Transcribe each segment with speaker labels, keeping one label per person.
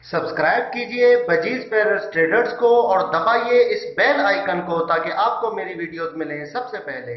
Speaker 1: Subscribe कीजिए budgies पैरस traders को और दबाइए इस बेल आइकन को ताकि आपको मेरी वीडियोस मिलें सबसे पहले।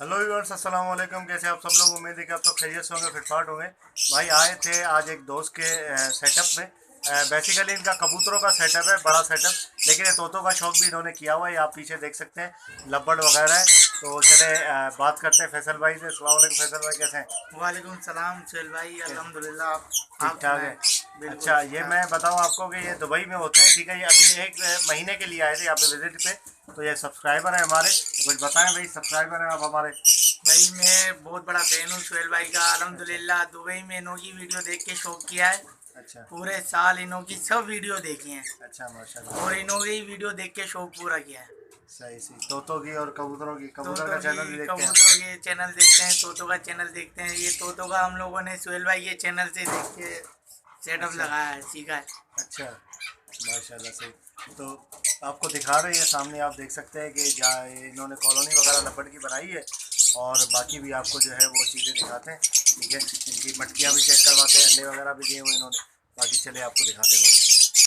Speaker 2: हेलो व्यूअर्स, अस्सलाम वालेकुम। कैसे आप सब लोग? उम्मीद है कि आप तो खैरियत से होंगे, फिटफाट होंगे। भाई आए थे आज एक दोस्त के सेटअप में। बेसिकली इनका कबूतरों का सेटअप है, बड़ा सेटअप, लेकिन ये तोतों का शौक भी इन्होंने किया हुआ है। ये आप पीछे देख सकते हैं, लब्बड़ वगैरह है। तो चले बात करते हैं फैसल भाई से। अस्सलाम वालेकुम फैसल भाई, कैसे हैं?
Speaker 3: वालेकुम सलाम सुहेल भाई, अल्हम्दुलिल्लाह।
Speaker 2: ठीक
Speaker 3: आप
Speaker 2: ठाक है।
Speaker 3: सुनाएं? बिल्कुल
Speaker 2: अच्छा,
Speaker 3: ठीक
Speaker 2: ये
Speaker 3: ठाक।
Speaker 2: मैं बताऊं आपको कि ये दुबई में होते हैं, ठीक है। ये अभी एक महीने के लिए आए थे यहाँ पे विजिट पे। तो ये सब्सक्राइबर है हमारे। तो कुछ बताएं भाई, सब्सक्राइबर हैं आप हमारे।
Speaker 3: भाई मैं बहुत बड़ा फैन हूँ सुहेल भाई का,
Speaker 2: अच्छा
Speaker 3: अल्हम्दुलिल्लाह। दुबई में इन्हों की वीडियो देख के शौक किया है।
Speaker 2: अच्छा
Speaker 3: पूरे साल इन्हों की सब वीडियो देखी हैं
Speaker 2: अच्छा, माशाल्लाह।
Speaker 3: और इन्हों की वीडियो देख के शौक पूरा किया है।
Speaker 2: सही सही, तोतों की और कबूतरों की, कबूतर का
Speaker 3: तोतों
Speaker 2: चैनल भी
Speaker 3: की,
Speaker 2: देखते हैं।
Speaker 3: कबूतरों के चैनल देखते हैं, तोतों का चैनल देखते हैं। ये तोतों का हम लोगों ने सुहेल भाई के चैनल से देख के सेटअप
Speaker 2: अच्छा
Speaker 3: लगाया है, सीखा है।
Speaker 2: अच्छा, माशाल्लाह। सही। तो आपको दिखा रहे हैं सामने, आप देख सकते हैं कि जहाँ इन्होंने कॉलोनी वगैरह लपट की बनाई है। और बाकी भी आपको जो है वो चीज़ें दिखाते हैं, ठीक है। इनकी मटकियाँ भी चेक करवाते हैं, अंडे वगैरह भी दिए हुए इन्होंने। बाकी चले आपको दिखाते हैं बाकी चीज़ें।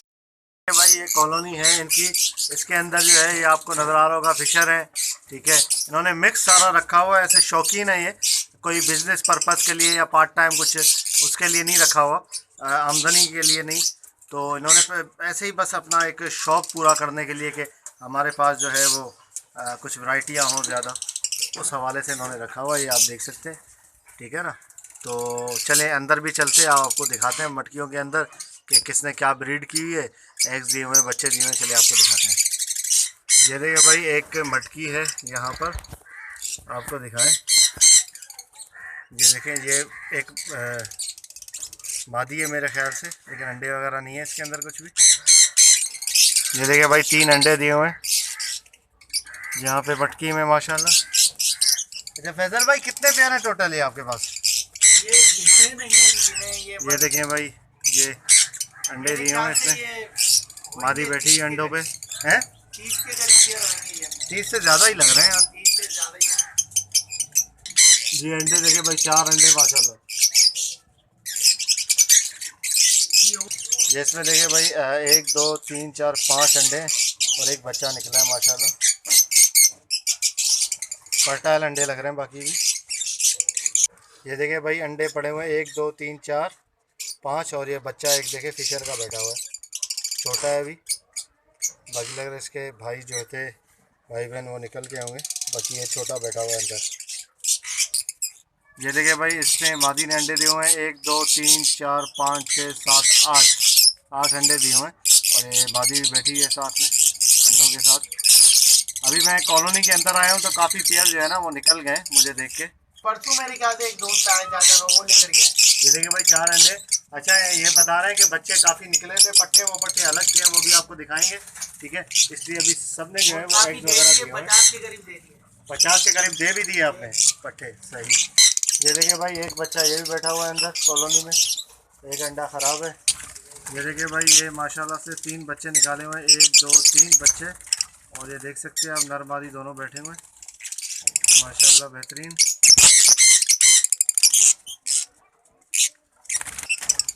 Speaker 2: ये भाई ये कॉलोनी है इनकी। इसके अंदर जो है ये आपको नज़र आ रहा होगा, फिशर है, ठीक है। इन्होंने मिक्स सारा रखा हुआ है, ऐसे शौकीन है ये। कोई बिजनेस पर्पज़ के लिए या पार्ट टाइम कुछ उसके लिए नहीं रखा हुआ, आमदनी के लिए नहीं। तो इन्होंने ऐसे ही बस अपना एक शौक़ पूरा करने के लिए कि हमारे पास जो है वो कुछ वैरायटियाँ हों ज़्यादा, उस हवाले से इन्होंने रखा हुआ है। ये आप देख सकते हैं, ठीक है ना। तो चलें अंदर भी चलते हैं, आपको दिखाते हैं मटकियों के अंदर कि किसने क्या ब्रीड की हुई है, एग्स दिए हुए, बच्चे दिए हुए। चलिए आपको दिखाते हैं। ये देखिए भाई, एक मटकी है यहाँ पर, आपको दिखाएं। ये देखें, ये एक मादी है मेरे ख्याल से, लेकिन अंडे वगैरह नहीं है इसके अंदर कुछ भी। ये देखिए भाई, 3 अंडे दिए हुए हैं यहाँ पे मटकी में, माशाल्लाह। अच्छा फैजल भाई, कितने पेयर हैं टोटल ये आपके पास?
Speaker 3: ये गिनते नहीं है,
Speaker 2: ये देखें भाई, ये अंडे
Speaker 3: मेरे
Speaker 2: दिए हुए हैं
Speaker 3: ख्याल से
Speaker 2: इसने।
Speaker 3: ये
Speaker 2: मादी
Speaker 3: होंगे
Speaker 2: बैठी
Speaker 3: 30
Speaker 2: है
Speaker 3: के
Speaker 2: अंडों पे।
Speaker 3: करीब।
Speaker 2: हैं?
Speaker 3: 30 के करीब शेयर होंगे ये अंडे।
Speaker 2: 30 से ज़्यादा ही लग रहे हैं यार।
Speaker 3: 30 से ज़्यादा ही है।
Speaker 2: जी अंडे देखे भाई, 4 अंडे माशाल्लाह। ये इसमें देखे भाई, 1 2 3 4 5 अंडे और एक बच्चा निकला है माशाल्लाह। फर्टाइल अंडे लग रहे हैं बाकी भी। ये देखे भाई, अंडे पड़े हुए हैं 1 2 3 4 5, और ये बच्चा एक देखे फिशर का बैठा हुआ है, छोटा है अभी। बाकी लग रहा है इसके भाई जो थे, भाई बहन, वो निकल के होंगे। बाकी ये छोटा बैठा हुआ है अंदर। ये देखिए भाई, इसने मादी ने अंडे दिए हुए हैं 1 2 3 4 5 6 7 8 अंडे दिए हुए हैं। और ये मादी भी बैठी है साथ में अंडों के साथ। अभी मैं कॉलोनी के अंदर आया हूँ तो काफ़ी पेयर जो है ना वो निकल गए मुझे देख के।
Speaker 3: परसों मेरे ख्याल से एक दोस्त आया जाता वो लेकर गया।
Speaker 2: ये देखिए भाई, 4 अंडे। अच्छा, ये बता रहे हैं कि बच्चे काफ़ी निकले थे, पट्टे वो पट्टे अलग किए, वो भी आपको दिखाएंगे, ठीक है। इसलिए अभी सब ने जो है
Speaker 3: और
Speaker 2: वो
Speaker 3: काफी
Speaker 2: एग्स
Speaker 3: दे
Speaker 2: वगैरह
Speaker 3: दिए,
Speaker 2: दिए हुए हैं।
Speaker 3: 50 के करीब दे दिए।
Speaker 2: 50 के करीब दे भी दिए आपने पट्टे, सही। ये देखिए भाई, एक बच्चा ये भी बैठा हुआ है अंदर कॉलोनी में, एक अंडा ख़राब है। ये देखिए भाई, ये माशाल्लाह से 3 बच्चे निकाले हुए हैं, 1 2 3 बच्चे। और ये देख सकते हैं आप, नर मादी दोनों बैठे हुए हैं माशाल्लाह, बेहतरीन।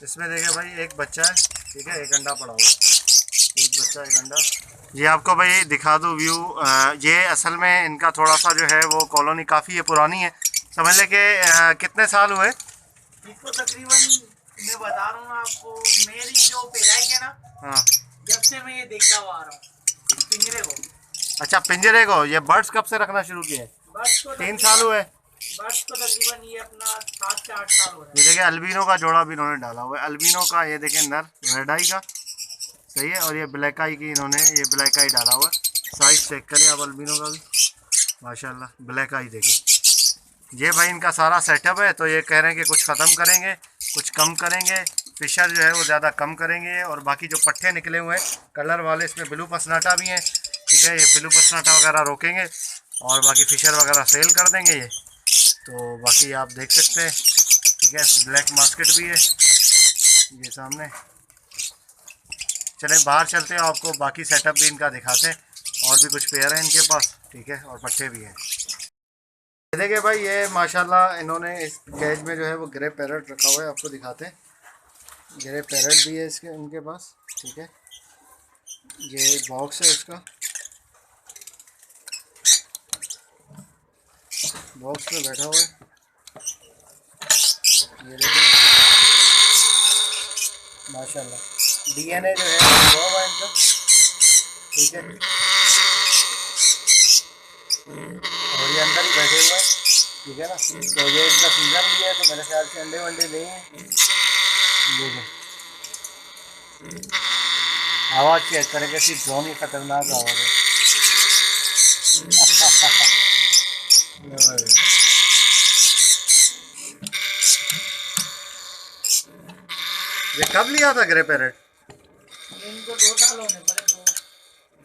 Speaker 2: इसमें देखिए भाई, एक बच्चा है, ठीक है, एक अंडा पड़ा हुआ है, एक बच्चा एक अंडा। ये आपको भाई दिखा दूँ व्यू। ये असल में इनका थोड़ा सा जो है वो कॉलोनी काफ़ी है, पुरानी है, समझ लें कि कितने साल हुए।
Speaker 3: इसको तकरीबन मैं बता रहा हूँ आपको, मेरी जो पैदाइश है ना,
Speaker 2: हाँ।
Speaker 3: जब से मैं ये देखता हुआ आ रहा हूँ इस पिंजरे को।
Speaker 2: अच्छा, पिंजरे को ये बर्ड्स कब से रखना शुरू किए?
Speaker 3: बर्ड्स को
Speaker 2: 3 साल हुए।
Speaker 3: बर्ड्स को तकरीबन ये अपना 7 से 8 साल हो रहा
Speaker 2: ये देखिए, अल्बिनो का जोड़ा भी इन्होंने डाला हुआ है। अल्बिनो का ये देखिए नर, रेड आई का, सही है। और ये ब्लैक आई की इन्होंने, ये ब्लैक आई डाला हुआ है। साइज चेक करें आप अल्बिनो का भी, माशाल्लाह। ब्लैक आई देखिए। ये भाई इनका सारा सेटअप है। तो ये कह रहे हैं कि कुछ ख़त्म करेंगे, कुछ कम करेंगे, फिशर जो है वो ज़्यादा कम करेंगे। और बाकी जो पट्टे निकले हुए हैं कलर वाले, इसमें ब्लू पसनाटा भी हैं, ठीक है। ये ब्लू पसनाटा वगैरह रोकेंगे और बाकी फिशर वगैरह सेल कर देंगे ये। तो बाकी आप देख सकते हैं, ठीक है। ब्लैक मास्केट भी है ये सामने। चलें बाहर चलते हैं, आपको बाकी सेटअप भी इनका दिखाते हैं। और भी कुछ पेयर हैं इनके पास, ठीक है, और पट्टे भी हैं। ये देखिए भाई, ये माशाल्लाह इन्होंने इस केज में जो है वो ग्रे पैरट रखा हुआ है, आपको दिखाते हैं। ग्रे पैरेट भी है इसके इनके पास, ठीक है। ये बॉक्स है इसका, बॉक्स में बैठा हुआ है। ये देखिए माशाल्लाह DNA जो है वो हुआ इनका, ठीक है। और ये अंदर ही बैठे हुए हैं, ठीक है ना। तो ये इनका सीज़न भी है, तो मेरे ख्याल से अंडे वंडे नहीं हैं। देखो आवाज़ चेक करें, कैसी ड्रोन की खतरनाक आवाज़ है। ये कब लिया था ग्रे पैरेट?
Speaker 3: इनको 2 साल होने पड़े, 2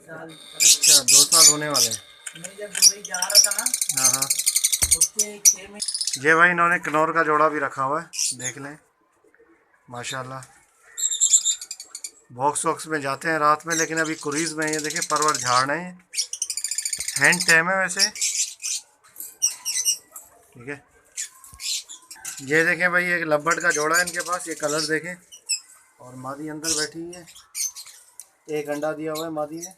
Speaker 3: साल।
Speaker 2: अच्छा 2 साल होने वाले हैं।
Speaker 3: मैं जब दुबई जा रहा था ना,
Speaker 2: हाँ हाँ।
Speaker 3: उसके 6 महीने।
Speaker 2: ये भाई इन्होंने किन्नौर का जोड़ा भी रखा हुआ है, देख लें माशाल्लाह। बॉक्स वॉक्स में जाते हैं रात में, लेकिन अभी क्रूज़ में ये देखिए परवर झाड़ रहे हैं। हैंड टैम है वैसे, ठीक है। ये देखें भाई एक लब्बड़ का जोड़ा है इनके पास, ये कलर देखें। और मादी अंदर बैठी हुई है, एक अंडा दिया हुआ है मादी ने,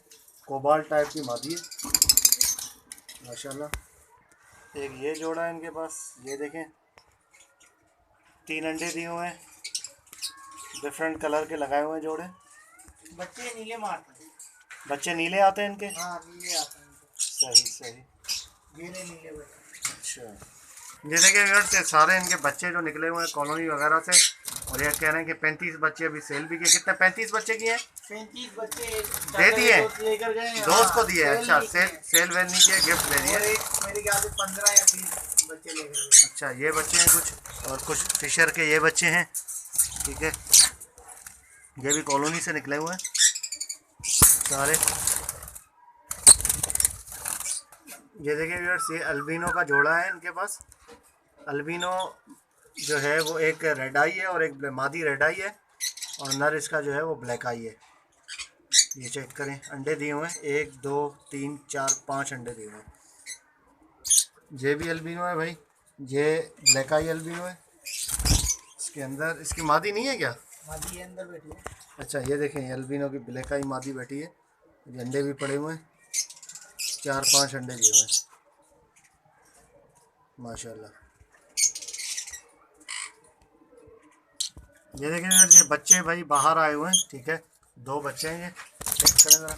Speaker 2: कोबाल्ट टाइप की मादी है माशाल्लाह। एक ये जोड़ा है इनके पास, ये देखें 3 अंडे दिए हुए हैं, डिफरेंट कलर के लगाए हुए हैं जोड़े।
Speaker 3: बच्चे नीले मारते हैं।
Speaker 2: बच्चे नीले आते हैं इनके?
Speaker 3: हाँ नीले आते हैं।
Speaker 2: सही सही।
Speaker 3: नीले नीले बच्चे।
Speaker 2: अच्छा ये देखिए व्यूअर्स, से सारे इनके बच्चे जो निकले हुए हैं कॉलोनी वगैरह से। और ये कह रहे हैं कि 35 बच्चे अभी सेल भी किए। कितने 35 बच्चे किए हैं?
Speaker 3: 35 बच्चे
Speaker 2: दे दिए,
Speaker 3: लेकर गए,
Speaker 2: दोस्त को दिए। अच्छा
Speaker 3: सेल
Speaker 2: सेल वेल नहीं किए, गिफ्ट दे दिए।
Speaker 3: मेरे ख्याल से 15 या 20 बच्चे लेकर गए।
Speaker 2: अच्छा ये बच्चे हैं कुछ, और कुछ फिशर के ये बच्चे हैं, ठीक है। ये भी कॉलोनी से निकले हुए हैं सारे। ये देखिए व्यूअर्स, ये अल्बिनो का जोड़ा है इनके पास। अल्बिनो जो है वो एक रेड आई है और एक मादी रेड आई है, और नर इसका जो है वो ब्लैक आई है। ये चेक करें, अंडे दिए हुए हैं 1 2 3 4 5 अंडे दिए हुए हैं। ये भी अल्बिनो है भाई, ये ब्लैक आई अल्बिनो है। इसके अंदर इसकी मादी नहीं है क्या?
Speaker 3: मादी ये अंदर बैठी है।
Speaker 2: अच्छा ये देखें, ये अल्बिनो की ब्लैक आई मादी बैठी है। ये अंडे भी पड़े हुए हैं, 4-5 अंडे दिए हुए हैं माशाल्लाह। ये देखें ये बच्चे भाई बाहर आए हुए हैं, ठीक है। 2 बच्चे हैं, ये चेक करें ज़रा।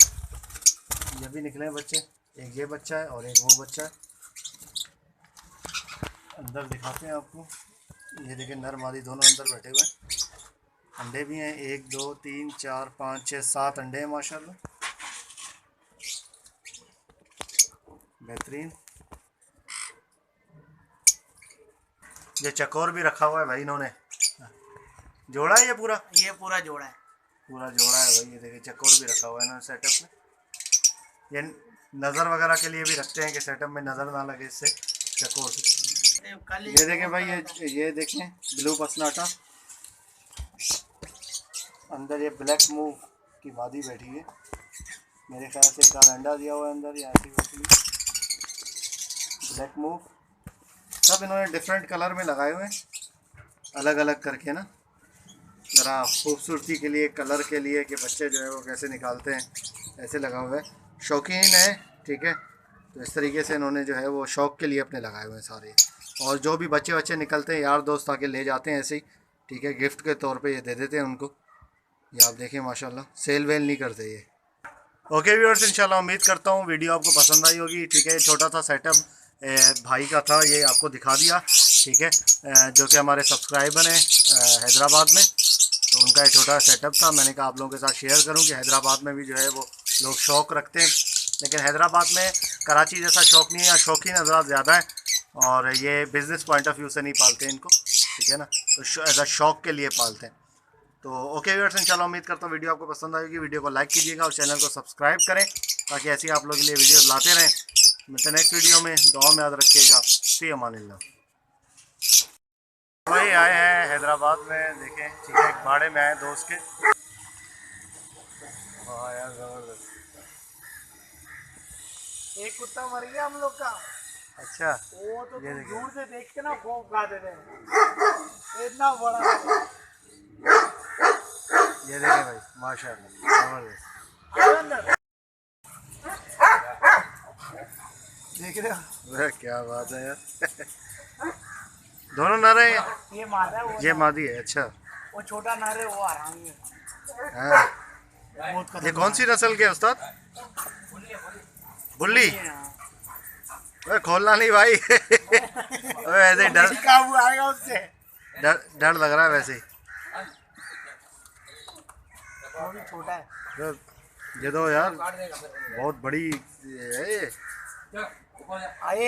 Speaker 2: ये भी निकले हैं बच्चे, एक ये बच्चा है और एक वो बच्चा है। अंदर दिखाते हैं आपको। ये देखें नर मादी दोनों अंदर बैठे हुए हैं। अंडे भी हैं 1 2 3 4 5 6 7 अंडे हैं माशाल्लाह, बेहतरीन। ये चकोर भी रखा हुआ है भाई इन्होंने, जोड़ा है ये पूरा?
Speaker 3: ये पूरा जोड़ा है।
Speaker 2: पूरा जोड़ा है भाई। ये देखिए चकोर भी रखा हुआ है इन्होंने सेटअप में। ये नज़र वगैरह के लिए भी रखते हैं कि सेटअप में नज़र ना लगे इससे, चकोर से। ये देखें भाई, ये देखें ब्लू पसनाटा, अंदर ये ब्लैक मूव की मादी बैठी है। मेरे ख्याल से एक अंडा दिया हुआ है अंदर, यहाँ से बैठी है ब्लैक मूव। सब इन्होंने डिफरेंट कलर में लगाए हुए हैं, अलग अलग करके ना, ज़रा खूबसूरती के लिए, कलर के लिए कि बच्चे जो है वो कैसे निकालते हैं, ऐसे लगा हुआ है। शौकीन है, ठीक है। तो इस तरीके से इन्होंने जो है वो शौक़ के लिए अपने लगाए हुए हैं सारे। और जो भी बच्चे बच्चे निकलते हैं यार दोस्त आके ले जाते हैं ऐसे ही, ठीक है, गिफ्ट के तौर पे ये दे देते हैं उनको। ये आप देखें माशाल्लाह, सेल वेल नहीं करते ये। ओके व्यूअर्स, इंशाल्लाह उम्मीद करता हूँ वीडियो आपको पसंद आई होगी, ठीक है। छोटा सा सेटअप भाई का था, ये आपको दिखा दिया, ठीक है। जो कि हमारे सब्सक्राइबर हैं हैदराबाद में, तो उनका एक छोटा सेटअप था। मैंने कहा आप लोगों के साथ शेयर करूं कि हैदराबाद में भी जो है वो लोग शौक़ रखते हैं, लेकिन हैदराबाद में कराची जैसा शौक़ नहीं है, या शौकीन हज़रात ज़्यादा है, और ये बिज़नेस पॉइंट ऑफ व्यू से नहीं पालते इनको, ठीक है ना। तो एज अ शौक़ के लिए पालते हैं। तो ओके व्यूअर्स, इंशाल्लाह उम्मीद करता हूँ वीडियो आपको पसंद आएगी। वीडियो को लाइक कीजिएगा और चैनल को सब्सक्राइब करें, ताकि ऐसी आप लोगों के लिए वीडियो लाते रहें। मिलते नेक्स्ट वीडियो में, दुआ में याद रखिएगा। फी अमानिल्लाह। भाई आए हैं हैदराबाद में, देखें, ठीक है, एक भाड़े में आए दोस्त के। हाँ यार ज़बरदस्त।
Speaker 3: एक कुत्ता मर गया हम लोग का।
Speaker 2: अच्छा
Speaker 3: वो तो
Speaker 2: ये देखिए,
Speaker 3: दूर से देख के ना खौफ खाते थे, इतना बड़ा।
Speaker 2: ये देखें भाई, माशाल्लाह जबरदस्त।
Speaker 3: देख रहे हो,
Speaker 2: वह क्या बात है यार। दोनों नर हैं?
Speaker 3: ये मादा है, वो
Speaker 2: ये मादी है, अच्छा।
Speaker 3: वो छोटा नर है, वो आराम है।
Speaker 2: हाँ।
Speaker 3: बहुत
Speaker 2: ये कौन सी नस्ल के है उस्ताद? बुल्ली? वह खोलना नहीं भाई। वह ऐसे डर
Speaker 3: काबू आएगा उससे।
Speaker 2: डर लग रहा है वैसे ही।
Speaker 3: वो भी छोटा है।
Speaker 2: ये तो यार बहुत बड़ी है ये।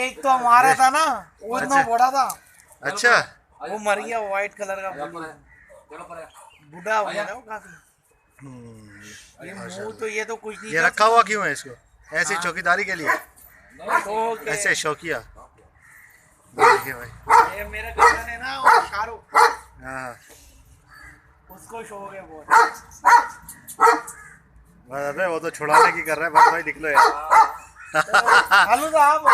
Speaker 3: एक तो हमारा था ना, वो इतना
Speaker 2: अच्छा।
Speaker 3: बड़ा था,
Speaker 2: अच्छा।
Speaker 3: वो मर गया, व्हाइट कलर का बूढ़ा हो गया ना वो काफी। ये मुंह तो ये तो कुछ नहीं
Speaker 2: ये
Speaker 3: था।
Speaker 2: रखा हुआ क्यों है इसको? ऐसे चौकीदारी के लिए?
Speaker 3: तो
Speaker 2: ऐसे शौकिया? देखिए भाई।
Speaker 3: ये मेरा कजन है ना, वो शाहरुख,
Speaker 2: हाँ।
Speaker 3: उसको शौक है बहुत।
Speaker 2: अरे वो तो छुड़ाने की कर रहा है, बस भाई निकलो यार।
Speaker 3: हेलो साहब,